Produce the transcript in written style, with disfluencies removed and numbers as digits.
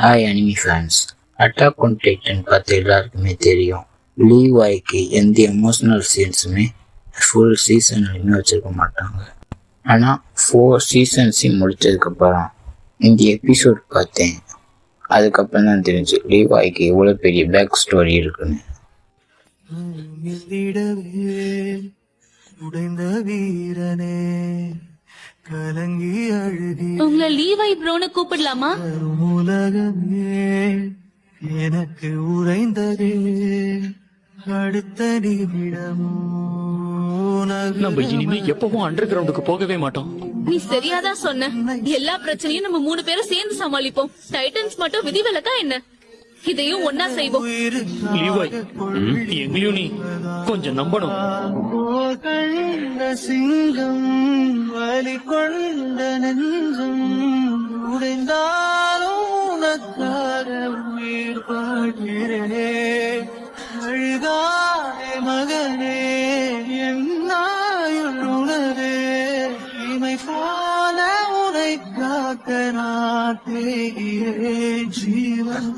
Hi anime fans. Attack on Titan பார்த்து எல்லாருக்குமே தெரியும். லீவாய்க்கு எந்த எமோஷ்னல் சீன்ஸுமே ஃபுல் சீசன்லையுமே வச்சுருக்க மாட்டாங்க. ஆனால் 4 சீசன்ஸையும் முடித்ததுக்கப்புறம் இந்த எபிசோட் பார்த்தேன். அதுக்கப்புறம் தான் தெரிஞ்சு லீவாய்க்கு எவ்வளோ பெரிய பேக் ஸ்டோரி இருக்குன்னு. உங்களை லீவாய் ப்ரோன்னு கூப்பிடலாமா? எனக்கு உறைந்ததே அடுத்த நிமிடமோ நம்ம இனிமே எப்பவும் அண்டர் கிரவுண்டுக்கு போகவே மாட்டோம். நீ சரியாதான் சொன்ன. எல்லா பிரச்சனையும் நம்ம 3 பேரும் சேர்ந்து சமாளிப்போம். டைட்டன்ஸ் மட்டும் விதிவிலக்கா என்ன? இதையும் ஒன்னா செய்வோம். லீவாய், எங்களையும் நீ கொஞ்சம் நம்பணும். சிங்கம் வலி கொண்ட நெஞ்சம் உடைந்தாலும் உனக்காக உயிர் வாழ்கிறேனே. அழுகாதே மகனே என்னாயுள் உணரே. இமை போல உனை காக்க நான் தேகிறேன் ஜீவன்.